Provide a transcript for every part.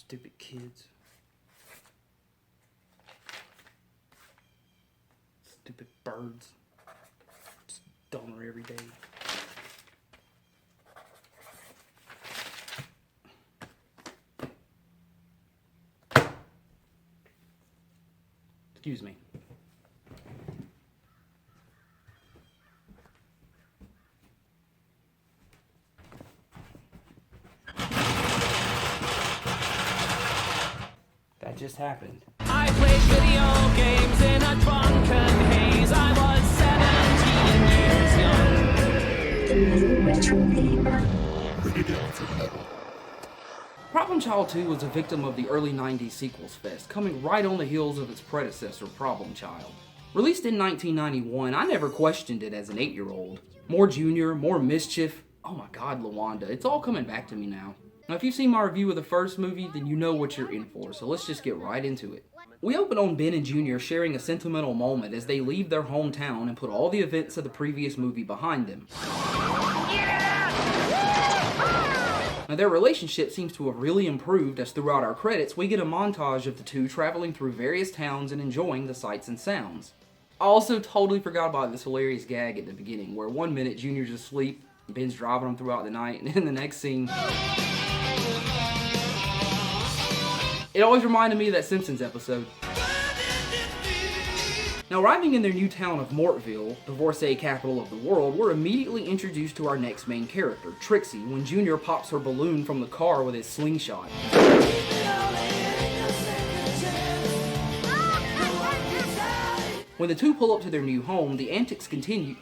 Stupid kids. Stupid birds. Stoner every day. Excuse me. That just happened. I played video games in a drunken haze. I was 17 years young. Problem Child 2 was a victim of the early 90s sequels fest, coming right on the heels of its predecessor, Problem Child. Released in 1991, I never questioned it as an 8-year-old. More Junior, more mischief. Oh my god, LaWanda, it's all coming back to me now. Now, if you've seen my review of the first movie, then you know what you're in for, so let's just get right into it. We open on Ben and Junior sharing a sentimental moment as they leave their hometown and put all the events of the previous movie behind them. Now, their relationship seems to have really improved as throughout our credits, we get a montage of the two traveling through various towns and enjoying the sights and sounds. I also totally forgot about this hilarious gag at the beginning, where 1 minute Junior's asleep, Ben's driving him throughout the night, and in the next scene... It always reminded me of that Simpsons episode. Now, arriving in their new town of Mortville, divorcee capital of the world, we're immediately introduced to our next main character, Trixie, when Junior pops her balloon from the car with his slingshot. When the two pull up to their new home, the antics continue.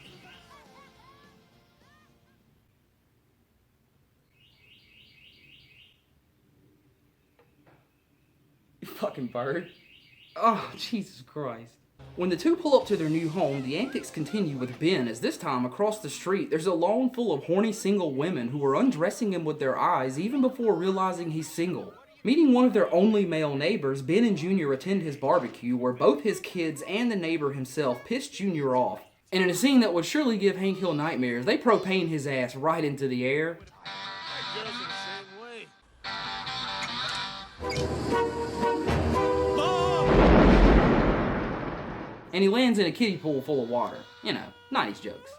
You fucking bird. Oh, Jesus Christ. When the two pull up to their new home, the antics continue with Ben, as this time, across the street, there's a lawn full of horny single women who are undressing him with their eyes even before realizing he's single. Meeting one of their only male neighbors, Ben and Junior attend his barbecue, where both his kids and the neighbor himself piss Junior off. And in a scene that would surely give Hank Hill nightmares, they propane his ass right into the air. And he lands in a kiddie pool full of water. You know, 90s jokes.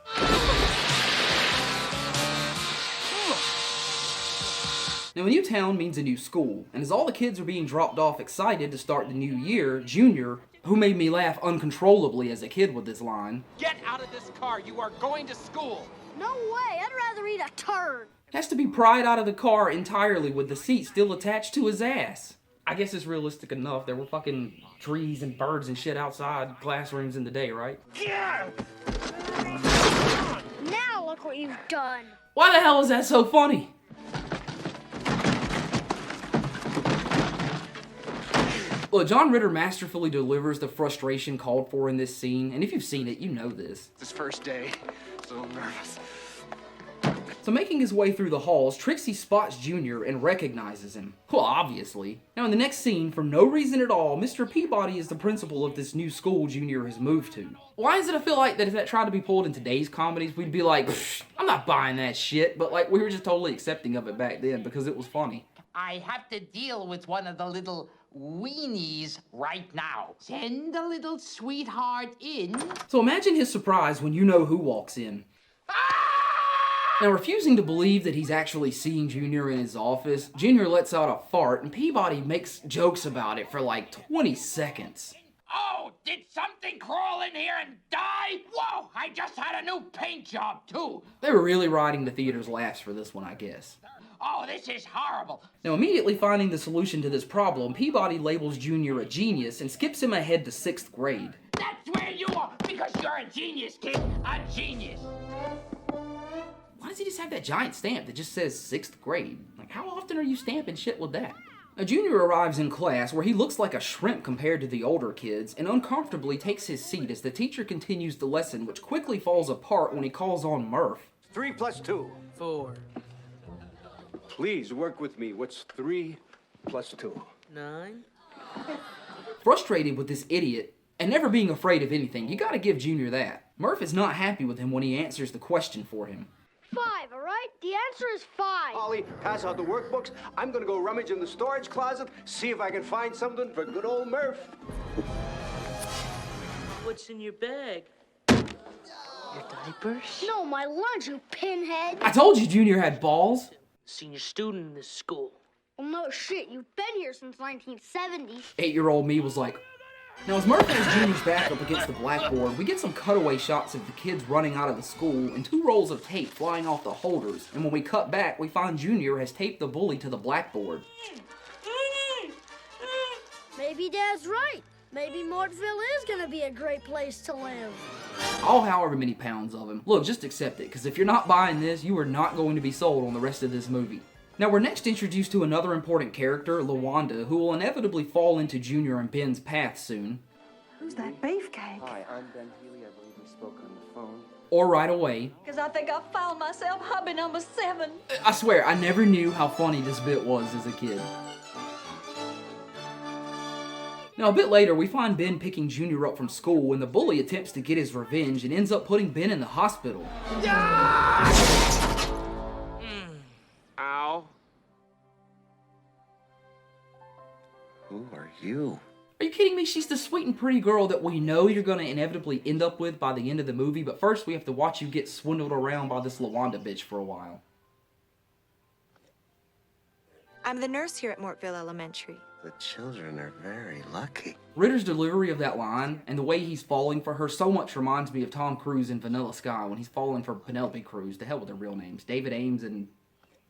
Now, a new town means a new school, and as all the kids are being dropped off excited to start the new year, Junior, who made me laugh uncontrollably as a kid with this line, "Get out of this car, you are going to school!" No way, I'd rather eat a turd. has to be pried out of the car entirely with the seat still attached to his ass. I guess it's realistic enough. There were fucking trees and birds and shit outside classrooms in the day, right? Now look what you've done. Why the hell is that so funny? Look, John Ritter masterfully delivers the frustration called for in this scene, and if you've seen it, you know this. This first day, so nervous. So making his way through the halls, Trixie spots Junior and recognizes him. Well, obviously. Now in the next scene, for no reason at all, Mr. Peabody is the principal of this new school Junior has moved to. Why is it I feel like that if that tried to be pulled in today's comedies, we'd be like, I'm not buying that shit, but like we were just totally accepting of it back then because it was funny. I have to deal with one of the little weenies right now. Send the little sweetheart in. So imagine his surprise when you know who walks in. Now, refusing to believe that he's actually seeing Junior in his office, Junior lets out a fart, and Peabody makes jokes about it for like 20 seconds. Oh, did something crawl in here and die? Whoa, I just had a new paint job, too. They were really riding the theater's laughs for this one, I guess. Oh, this is horrible. Now, immediately finding the solution to this problem, Peabody labels Junior a genius and skips him ahead to 6th grade. That's where you are, because you're a genius, kid. A genius. Why does he just have that giant stamp that just says 6th grade? Like, how often are you stamping shit with that? Now, Junior arrives in class where he looks like a shrimp compared to the older kids and uncomfortably takes his seat as the teacher continues the lesson, which quickly falls apart when he calls on Murph. 3 plus 2. 4. Please work with me. What's 3 plus 2? 9. Frustrated with this idiot and never being afraid of anything, you gotta give Junior that. Murph is not happy with him when he answers the question for him. 5, all right? The answer is 5. Holly, pass out the workbooks. I'm gonna go rummage in the storage closet, see if I can find something for good old Murph. What's in your bag? Your diapers? No, my lunch, you pinhead. I told you Junior had balls. Senior student in this school. Well, no shit. You've been here since 1970. 8-year-old me was like, now as Murph has Junior's back up against the blackboard, we get some cutaway shots of the kids running out of the school and 2 rolls of tape flying off the holders. And when we cut back, we find Junior has taped the bully to the blackboard. Maybe Dad's right. Maybe Mortville is gonna be a great place to live. All however many pounds of him. Look, just accept it, because if you're not buying this, you are not going to be sold on the rest of this movie. Now, we're next introduced to another important character, LaWanda, who will inevitably fall into Junior and Ben's path soon. Who's that beefcake? Hi, I'm Ben Healy. I believe we spoke on the phone. Or right away. Because I think I found myself hubby number 7. I swear, I never knew how funny this bit was as a kid. Now, a bit later, we find Ben picking Junior up from school when the bully attempts to get his revenge and ends up putting Ben in the hospital. Ow. Who are you? Are you kidding me? She's the sweet and pretty girl that we know you're going to inevitably end up with by the end of the movie, but first we have to watch you get swindled around by this LaWanda bitch for a while. I'm the nurse here at Mortville Elementary. The children are very lucky. Ritter's delivery of that line and the way he's falling for her so much reminds me of Tom Cruise in Vanilla Sky when he's falling for Penelope Cruz. To hell with their real names. David Ames and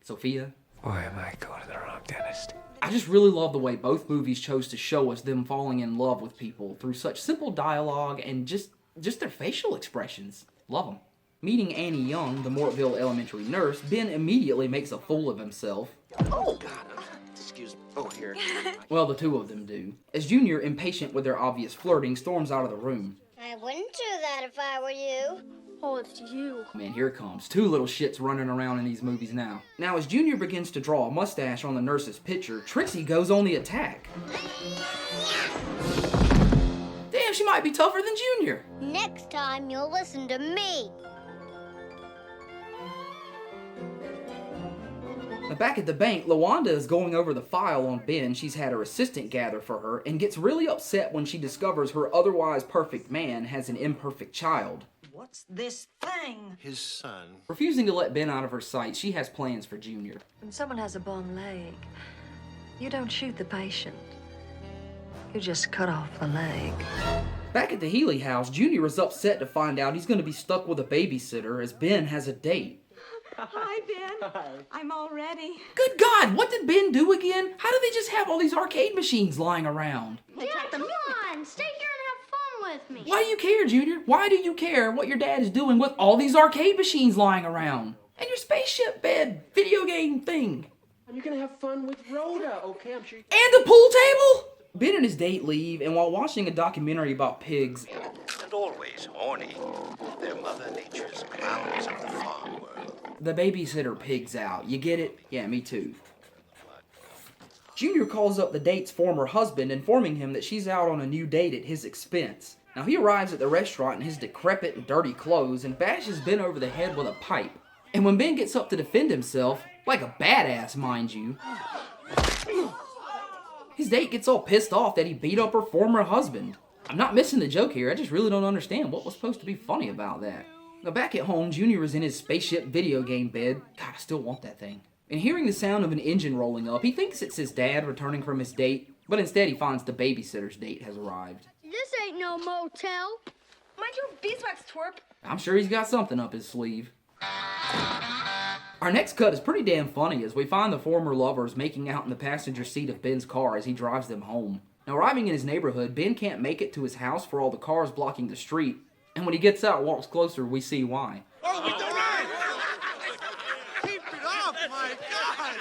Sophia. Boy, am I going to the wrong dentist. I just really love the way both movies chose to show us them falling in love with people through such simple dialogue and just their facial expressions. Love them. Meeting Annie Young, the Mortville Elementary nurse, Ben immediately makes a fool of himself. Oh, God. Excuse me. Oh, here. Well, the 2 of them do. As Junior, impatient with their obvious flirting, storms out of the room. I wouldn't do that if I were you. Oh, it's you. Man, here it comes. 2 little shits running around in these movies now. Now, as Junior begins to draw a mustache on the nurse's picture, Trixie goes on the attack. Damn, she might be tougher than Junior. Next time, you'll listen to me. Now, back at the bank, LaWanda is going over the file on Ben she's had her assistant gather for her and gets really upset when she discovers her otherwise perfect man has an imperfect child. What's this thing? His son. Refusing to let Ben out of her sight, she has plans for Junior. When someone has a bum leg, you don't shoot the patient. You just cut off the leg. Back at the Healy house, Junior is upset to find out he's going to be stuck with a babysitter as Ben has a date. Hi, Ben. Hi. I'm all ready. Good God, what did Ben do again? How do they just have all these arcade machines lying around? Dad, come on. Stay here and have fun with me. Why do you care, Junior? Why do you care what your dad is doing with all these arcade machines lying around? And your spaceship bed video game thing? You're gonna have fun with Rhoda, okay? I'm sure. And a pool table? Ben and his date leave, and while watching a documentary about pigs, And always horny. They're Mother Nature's clowns of the farm world. the babysitter pigs out. You get it? Yeah, me too. Junior calls up the date's former husband, informing him that she's out on a new date at his expense. Now, he arrives at the restaurant in his decrepit and dirty clothes and bashes Ben over the head with a pipe. And when Ben gets up to defend himself, like a badass, mind you, his date gets all pissed off that he beat up her former husband. I'm not missing the joke here, I just really don't understand what was supposed to be funny about that. Now, back at home, Junior is in his spaceship video game bed. God, I still want that thing. And hearing the sound of an engine rolling up, he thinks it's his dad returning from his date, but instead he finds the babysitter's date has arrived. This ain't no motel. Mind your beeswax, twerp. I'm sure he's got something up his sleeve. Our next cut is pretty damn funny as we find the former lovers making out in the passenger seat of Ben's car as he drives them home. Now, arriving in his neighborhood, Ben can't make it to his house for all the cars blocking the street, and when he gets out and walks closer, we see why. Oh, we don't mind! Keep it up, my God!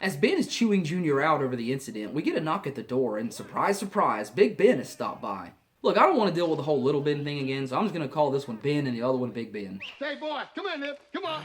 As Ben is chewing Junior out over the incident, we get a knock at the door, and surprise, surprise, Big Ben has stopped by. Look, I don't want to deal with the whole Little Ben thing again, so I'm just going to call this one Ben and the other one Big Ben. Hey, boy, come on, Nip, come on!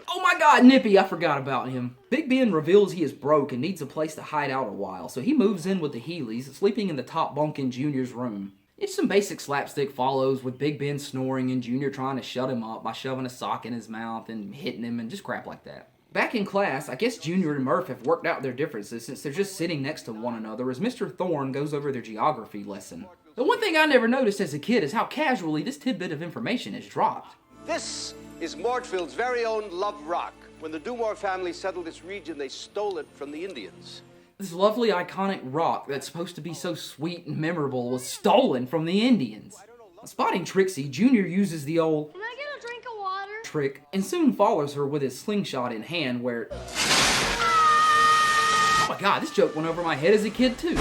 Oh my God, Nippy, I forgot about him. Big Ben reveals he is broke and needs a place to hide out a while, so he moves in with the Healys, sleeping in the top bunk in Junior's room. It's some basic slapstick follows with Big Ben snoring and Junior trying to shut him up by shoving a sock in his mouth and hitting him and just crap like that. Back in class, I guess Junior and Murph have worked out their differences since they're just sitting next to one another as Mr. Thorne goes over their geography lesson. The one thing I never noticed as a kid is how casually this tidbit of information is dropped. This is Mortville's very own Love Rock. When the Dumore family settled this region, they stole it from the Indians. This lovely, iconic rock that's supposed to be so sweet and memorable was stolen from the Indians. Spotting Trixie, Junior uses the old Can I get a drink of water? trick and soon follows her with his slingshot in hand where... Oh my god, this joke went over my head as a kid too.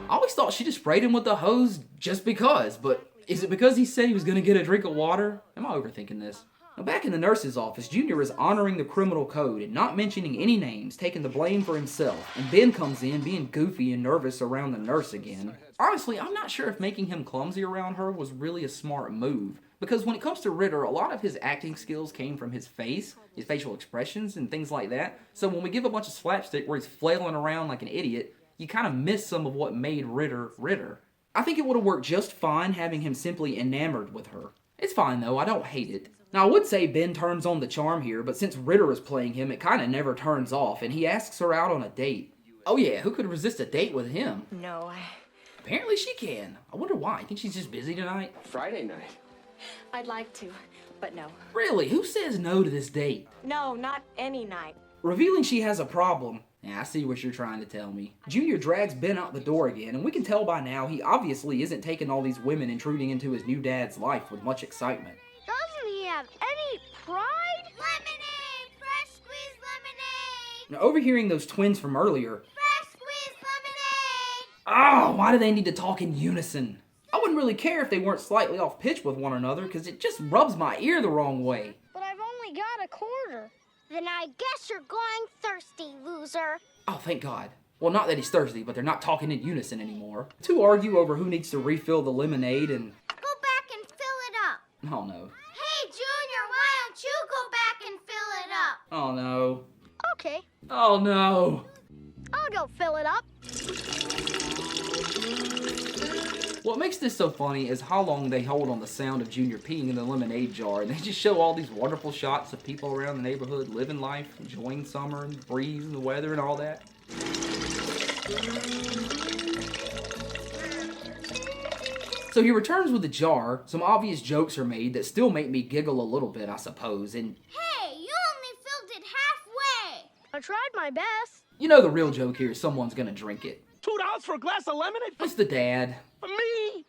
I always thought she just sprayed him with the hose just because, but is it because he said he was going to get a drink of water? Am I overthinking this? Now back in the nurse's office, Junior is honoring the criminal code and not mentioning any names, taking the blame for himself, and Ben comes in being goofy and nervous around the nurse again. Honestly, I'm not sure if making him clumsy around her was really a smart move, because when it comes to Ritter, a lot of his acting skills came from his face, his facial expressions, and things like that, so when we give a bunch of slapstick where he's flailing around like an idiot, you kind of miss some of what made Ritter Ritter. I think it would have worked just fine having him simply enamored with her. It's fine though, I don't hate it. Now, I would say Ben turns on the charm here, but since Ritter is playing him, it kind of never turns off, and he asks her out on a date. Oh yeah, who could resist a date with him? No, Apparently she can. I wonder why. I think she's just busy tonight. Friday night. I'd like to, but no. Really, who says no to this date? No, not any night. Revealing she has a problem. Yeah, I see what you're trying to tell me. Junior drags Ben out the door again, and we can tell by now he obviously isn't taking all these women intruding into his new dad's life with much excitement. Doesn't he have any pride? Lemonade! Fresh squeezed lemonade! Now, overhearing those twins from earlier... Fresh squeezed lemonade! Oh, why do they need to talk in unison? I wouldn't really care if they weren't slightly off pitch with one another, because it just rubs my ear the wrong way. But I've only got a quarter. Then I guess you're going thirsty, loser. Oh, thank God. Well, not that he's thirsty, but they're not talking in unison anymore. Two argue over who needs to refill the lemonade and... Go back and fill it up. Oh, no. Hey, Junior, why don't you go back and fill it up? Oh, no. Okay, Oh, no. I'll go fill it up. What makes this so funny is how long they hold on the sound of Junior peeing in the lemonade jar, and they just show all these wonderful shots of people around the neighborhood living life, enjoying summer and the breeze and the weather and all that. So he returns with the jar. Some obvious jokes are made that still make me giggle a little bit, I suppose, and Hey, you only filled it halfway. I tried my best. you know the real joke here is someone's gonna drink it. $2 for a glass of lemonade? It's the dad. For me?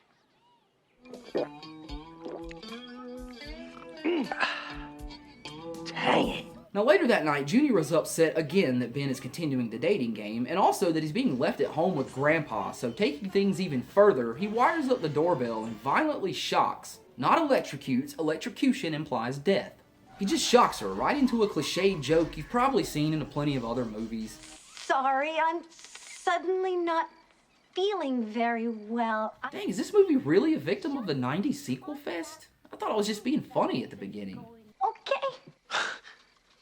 Dang it. Now later that night, Junior is upset again that Ben is continuing the dating game, and also that he's being left at home with Grandpa, so taking things even further, he wires up the doorbell and violently shocks. Not electrocutes, electrocution implies death. He just shocks her right into a cliched joke you've probably seen in plenty of other movies. Sorry, I'm suddenly not feeling very well. Dang, is this movie really a victim of the 90s sequel fest? I thought I was just being funny at the beginning. Okay.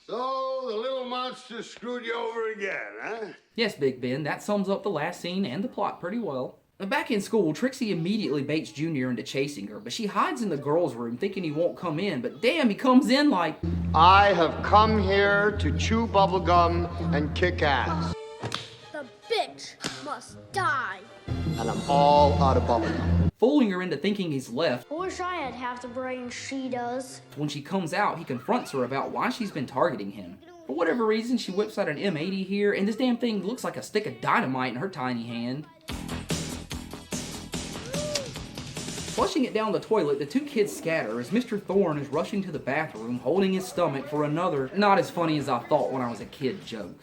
So, the little monster screwed you over again, huh? Yes, Big Ben, that sums up the last scene and the plot pretty well. Now, back in school, Trixie immediately baits Junior into chasing her, but she hides in the girls' room thinking he won't come in, but damn, he comes in like... I have come here to chew bubblegum and kick ass. The bitch must die. And I'm all out of bubblegum. Fooling her into thinking he's left. I wish I had half the brain she does. When she comes out, he confronts her about why she's been targeting him. For whatever reason, she whips out an M80 here, and this damn thing looks like a stick of dynamite in her tiny hand. Flushing it down the toilet, the two kids scatter as Mr. Thorne is rushing to the bathroom, holding his stomach for another, not as funny as I thought when I was a kid joke.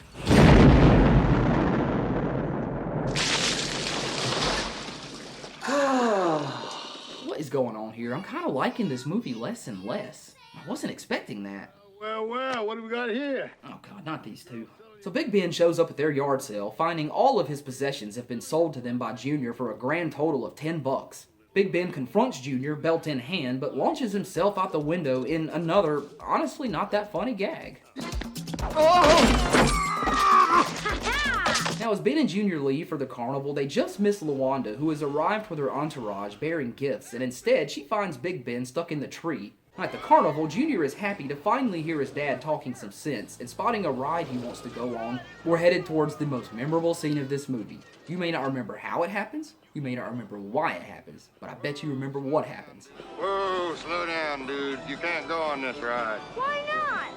What is going on here? I'm kind of liking this movie less and less. I wasn't expecting that. Well, what do we got here? Oh god, not these two. So Big Ben shows up at their yard sale, finding all of his possessions have been sold to them by Junior for a grand total of $10. Big Ben confronts Junior, belt in hand, but launches himself out the window in another, honestly not that funny gag. Now, as Ben and Junior leave for the carnival, they just miss LaWanda, who has arrived with her entourage bearing gifts, and instead she finds Big Ben stuck in the tree. At the carnival, Junior is happy to finally hear his dad talking some sense and spotting a ride he wants to go on. We're headed towards the most memorable scene of this movie. You may not remember how it happens, you may not remember why it happens, but I bet you remember what happens. Whoa, slow down, dude. You can't go on this ride. Why not?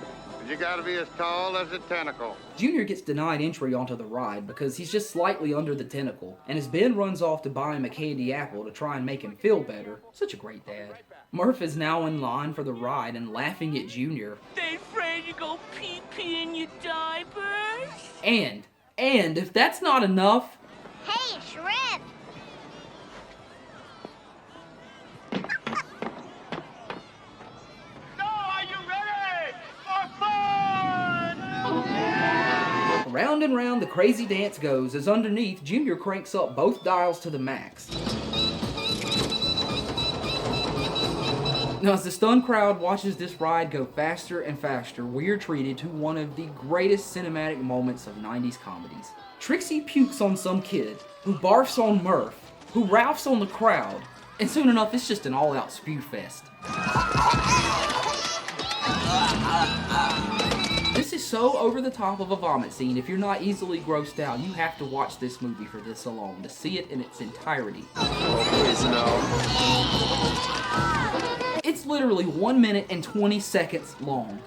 You gotta be as tall as a tentacle. Junior gets denied entry onto the ride because he's just slightly under the tentacle, and as Ben runs off to buy him a candy apple to try and make him feel better, such a great dad. Murph is now in line for the ride and laughing at Junior. They afraid you go pee-pee in your diapers? And if that's not enough... Hey, shrimp! Round and round the crazy dance goes as underneath, Junior cranks up both dials to the max. Now, as the stunned crowd watches this ride go faster and faster, we're treated to one of the greatest cinematic moments of 90s comedies. Trixie pukes on some kid, who barfs on Murph, who Ralphs on the crowd, and soon enough it's just an all-out spew fest. This is so over the top of a vomit scene, if you're not easily grossed out, you have to watch this movie for this alone, to see it in its entirety. Oh, please, no. It's literally 1 minute and 20 seconds long.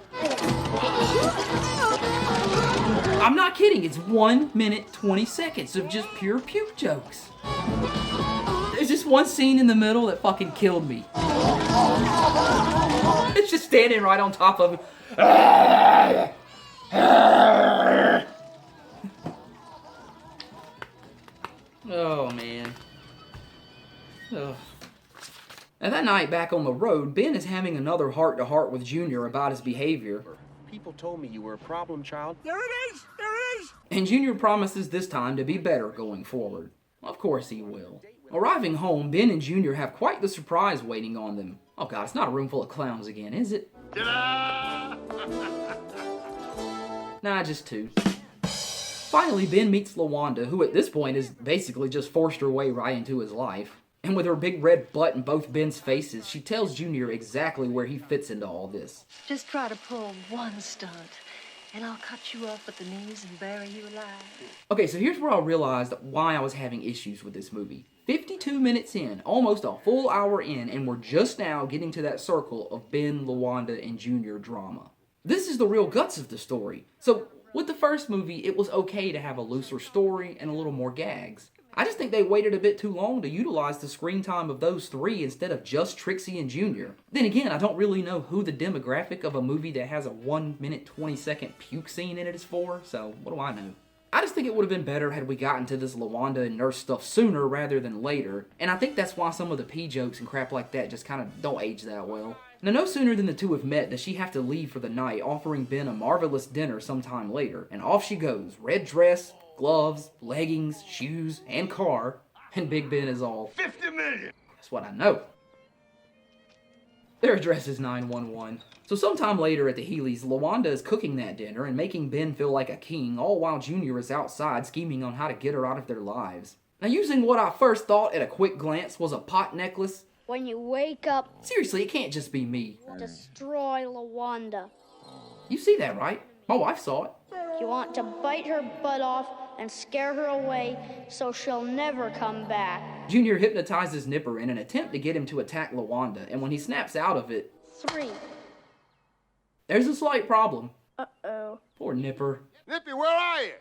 I'm not kidding, it's 1 minute 20 seconds of just pure puke jokes. There's just one scene in the middle that fucking killed me. It's just standing right on top of it. Oh, man. Ugh. Now that night back on the road, Ben is having another heart-to-heart with Junior about his behavior. People told me you were a problem child. There it is! There it is! And Junior promises this time to be better going forward. Of course he will. Arriving home, Ben and Junior have quite the surprise waiting on them. Oh god, it's not a room full of clowns again, is it? Nah, just two. Finally, Ben meets LaWanda, who at this point has basically just forced her way right into his life. And with her big red butt in both Ben's faces, she tells Junior exactly where he fits into all this. Just try to pull one stunt, and I'll cut you off at the knees and bury you alive. Okay, so here's where I realized why I was having issues with this movie. 52 minutes in, almost a full hour in, and we're just now getting to that circle of Ben, LaWanda, and Junior drama. This is the real guts of the story. So, with the first movie, it was okay to have a looser story and a little more gags. I just think they waited a bit too long to utilize the screen time of those three instead of just Trixie and Junior. Then again, I don't really know who the demographic of a movie that has a 1 minute 20 second puke scene in it is for, so what do I know? I just think it would have been better had we gotten to this LaWanda and Nurse stuff sooner rather than later, and I think that's why some of the pee jokes and crap like that just kind of don't age that well. Now, no sooner than the two have met does she have to leave for the night, offering Ben a marvelous dinner sometime later, and off she goes, red dress, gloves, leggings, shoes, and car, and Big Ben is all, 50 million! That's what I know. Their address is 911. So sometime later at the Healy's, LaWanda is cooking that dinner and making Ben feel like a king, all while Junior is outside scheming on how to get her out of their lives. Now, using what I first thought at a quick glance was a pot necklace, When you wake up, seriously, it can't just be me. destroy LaWanda. You see that, right? My wife saw it. You want to bite her butt off and scare her away so she'll never come back. Junior hypnotizes Nipper in an attempt to get him to attack LaWanda, and when he snaps out of it, 3. there's a slight problem. Uh-oh. Poor Nipper. Nippy, where are you?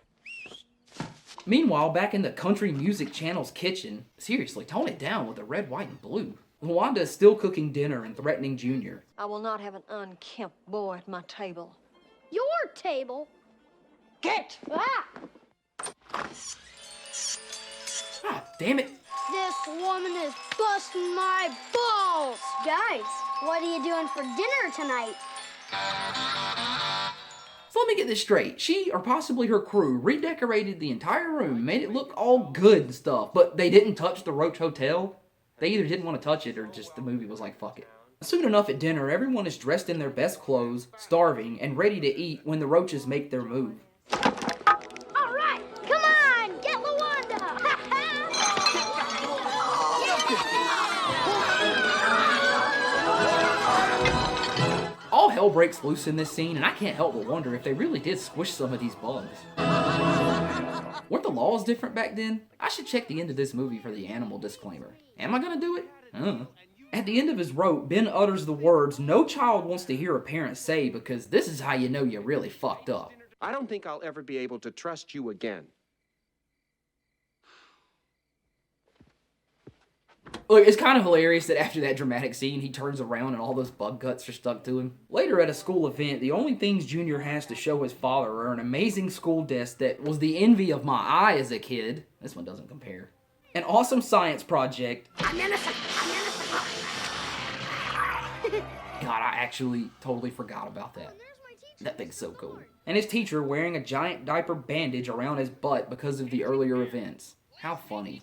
Meanwhile, back in the Country Music Channel's kitchen, seriously, tone it down with the red, white, and blue. LaWanda is still cooking dinner and threatening Junior. I will not have an unkempt boy at my table. Your table? Get! Ah! Ah, damn it. This woman is busting my balls! Guys, what are you doing for dinner tonight? So let me get this straight. She, or possibly her crew, redecorated the entire room, made it look all good and stuff, but they didn't touch the Roach Hotel? They either didn't want to touch it or just the movie was like, fuck it. Soon enough at dinner, everyone is dressed in their best clothes, starving, and ready to eat when the roaches make their move. All right, come on! hell breaks loose in this scene, and I can't help but wonder if they really did squish some of these bugs. Weren't the laws different back then? I should check the end of this movie for the animal disclaimer. Am I gonna do it? At the end of his rope, Ben utters the words no child wants to hear a parent say, because this is how you know you really fucked up. I don't think I'll ever be able to trust you again. Look, it's kind of hilarious that after that dramatic scene, he turns around and all those bug guts are stuck to him. Later at a school event, the only things Junior has to show his father are an amazing school desk that was the envy of my eye as a kid. This one doesn't compare. An awesome science project. I'm innocent. I'm innocent. God, I actually totally forgot about that. That thing's so cool. And his teacher wearing a giant diaper bandage around his butt because of the earlier events. How funny.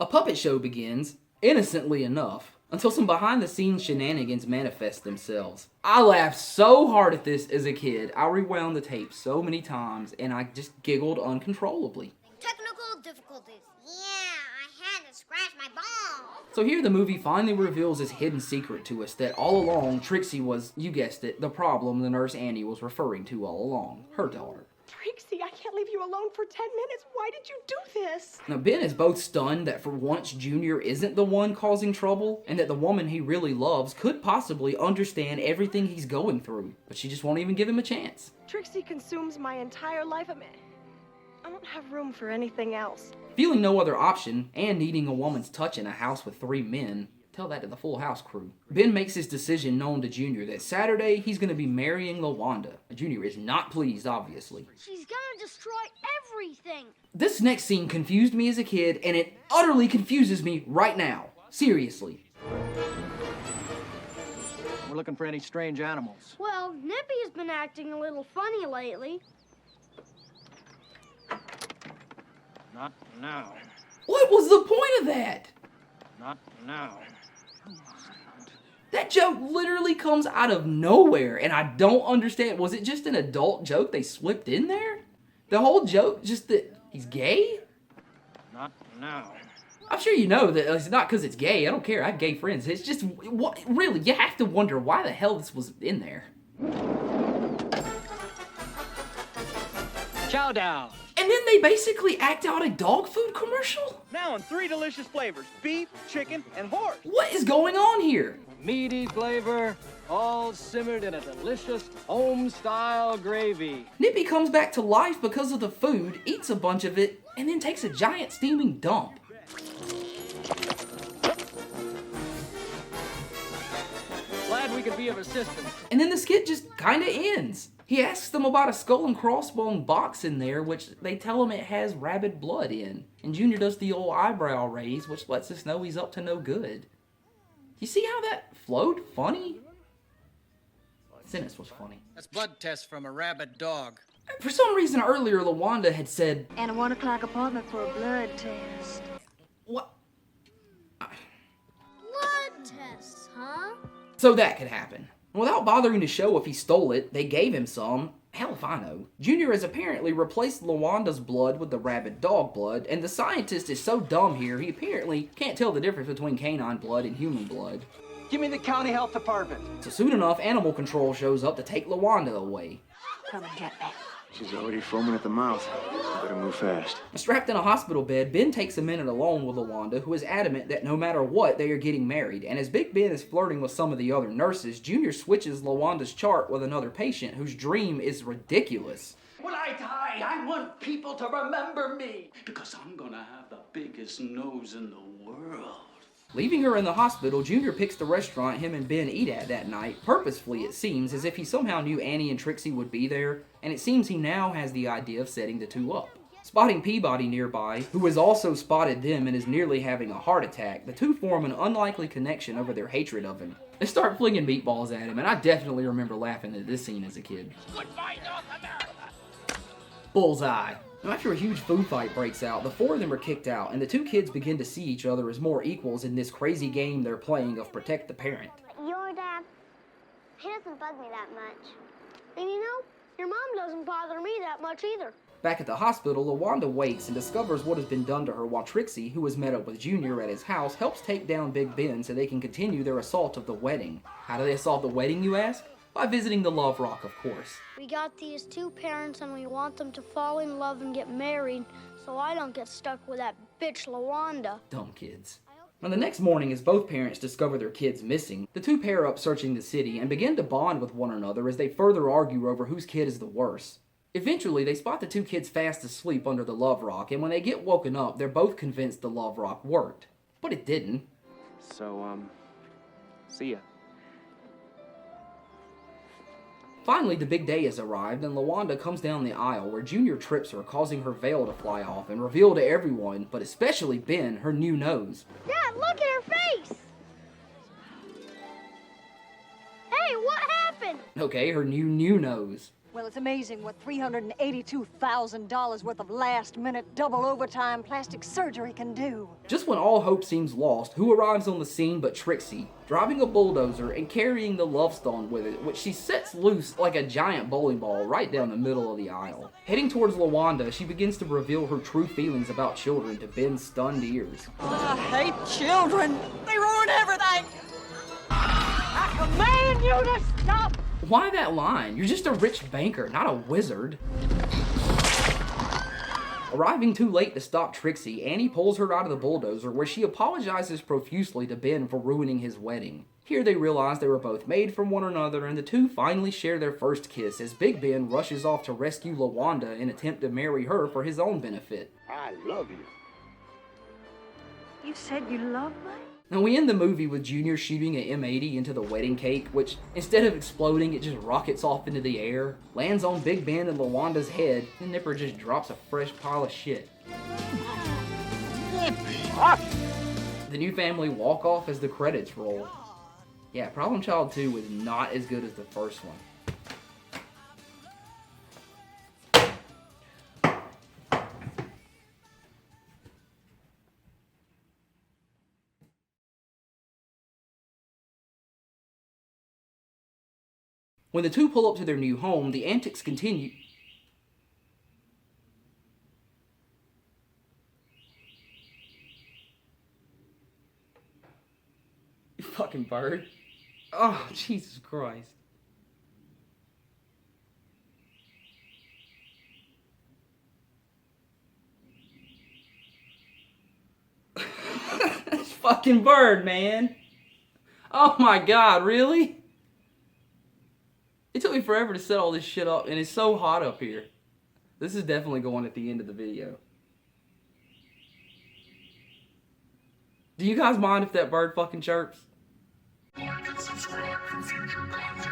A puppet show begins, innocently enough, until some behind-the-scenes shenanigans manifest themselves. I laughed so hard at this as a kid. I rewound the tape so many times, and I just giggled uncontrollably. Technical difficulties. Yeah, I had to scratch my ball. So here the movie finally reveals this hidden secret to us that all along Trixie was, you guessed it, the problem the nurse Annie was referring to all along. Her daughter. Trixie, I can't leave you alone for 10 minutes. Why did you do this? Now, Ben is both stunned that for once Junior isn't the one causing trouble, and that the woman he really loves could possibly understand everything he's going through, but she just won't even give him a chance. Trixie consumes my entire life. I don't have room for anything else. Feeling no other option, and needing a woman's touch in a house with 3 men, tell that to the Full House crew, Ben makes his decision known to Junior that Saturday he's going to be marrying LaWanda. Junior is not pleased, obviously. She's gonna destroy everything. This next scene confused me as a kid, and it utterly confuses me right now. Seriously. We're looking for any strange animals. Well, Nippy's been acting a little funny lately. Not now. What was the point of that? Not now. That joke literally comes out of nowhere, and I don't understand. Was it just an adult joke they slipped in there? The whole joke, just that he's gay? Not now. I'm sure you know that it's not because it's gay. I don't care. I have gay friends. It's just, what, really, you have to wonder why the hell this was in there. Chow down. And then they basically act out a dog food commercial? Now in 3 delicious flavors, beef, chicken, and horse. What is going on here? Meaty flavor, all simmered in a delicious home-style gravy. Nippy comes back to life because of the food, eats a bunch of it, and then takes a giant steaming dump. Glad we could be of assistance. And then the skit just kinda ends. He asks them about a skull and crossbone box in there, which they tell him it has rabid blood in. And Junior does the old eyebrow raise, which lets us know he's up to no good. You see how that flowed? Funny? Sentence was funny. That's blood test from a rabid dog. For some reason earlier, LaWanda had said, And a 1 o'clock appointment for a blood test. what? Blood tests, huh? So that could happen. Without bothering to show if he stole it, they gave him some. Hell if I know. Junior has apparently replaced LaWanda's blood with the rabid dog blood, and the scientist is so dumb here, he apparently can't tell the difference between canine blood and human blood. Give me the county health department. So soon enough, Animal Control shows up to take LaWanda away. Come and get me. She's already foaming at the mouth. Better move fast. Strapped in a hospital bed, Ben takes a minute alone with LaWanda, who is adamant that no matter what, they are getting married. And as Big Ben is flirting with some of the other nurses, Junior switches LaWanda's chart with another patient whose dream is ridiculous. When I die, I want people to remember me because I'm gonna have the biggest nose in the world. Leaving her in the hospital, Junior picks the restaurant him and Ben eat at that night, purposefully it seems, as if he somehow knew Annie and Trixie would be there, and it seems he now has the idea of setting the two up. Spotting Peabody nearby, who has also spotted them and is nearly having a heart attack, the two form an unlikely connection over their hatred of him. They start flinging meatballs at him, and I definitely remember laughing at this scene as a kid. Goodbye, North America! Bullseye. Now, after a huge food fight breaks out, the 4 of them are kicked out, and the 2 kids begin to see each other as more equals in this crazy game they're playing of Protect the Parent. Your dad, he doesn't bug me that much. And you know, your mom doesn't bother me that much either. Back at the hospital, LaWanda wakes and discovers what has been done to her while Trixie, who has met up with Junior at his house, helps take down Big Ben so they can continue their assault of the wedding. How do they assault the wedding, you ask? By visiting the Love Rock, of course. We got these two parents and we want them to fall in love and get married so I don't get stuck with that bitch LaWanda. Dumb kids. Now the next morning, as both parents discover their kids missing, the two pair up searching the city and begin to bond with one another as they further argue over whose kid is the worst. Eventually, they spot the two kids fast asleep under the Love Rock, and when they get woken up, they're both convinced the Love Rock worked. But it didn't. So, see ya. Finally, the big day has arrived, and LaWanda comes down the aisle where Junior trips her, causing her veil to fly off and reveal to everyone, but especially Ben, her new nose. Dad, look at her face! Hey, what happened? Okay, her new nose. Well, it's amazing what $382,000 worth of last-minute double overtime plastic surgery can do. Just when all hope seems lost, who arrives on the scene but Trixie, driving a bulldozer and carrying the Love Stone with it, which she sets loose like a giant bowling ball right down the middle of the aisle. Heading towards LaWanda, she begins to reveal her true feelings about children to Ben's stunned ears. I hate children. They ruin everything. I command you to stop. Why that line? You're just a rich banker, not a wizard. Arriving too late to stop Trixie, Annie pulls her out of the bulldozer where she apologizes profusely to Ben for ruining his wedding. Here they realize they were both made from one another and the two finally share their first kiss as Big Ben rushes off to rescue LaWanda in an attempt to marry her for his own benefit. I love you. You said you love me? Now we end the movie with Junior shooting an M80 into the wedding cake, which, instead of exploding, it just rockets off into the air, lands on Big Ben and LaWanda's head, and Nipper just drops a fresh pile of shit. The new family walk off as the credits roll. Yeah, Problem Child 2 was not as good as the first one. When the two pull up to their new home, the antics continue. You fucking bird. Oh, Jesus Christ. This fucking bird, man. Oh my God, really? It took me forever to set all this shit up, and it's so hot up here. This is definitely going at the end of the video. Do you guys mind if that bird fucking chirps? Like and subscribe for future content.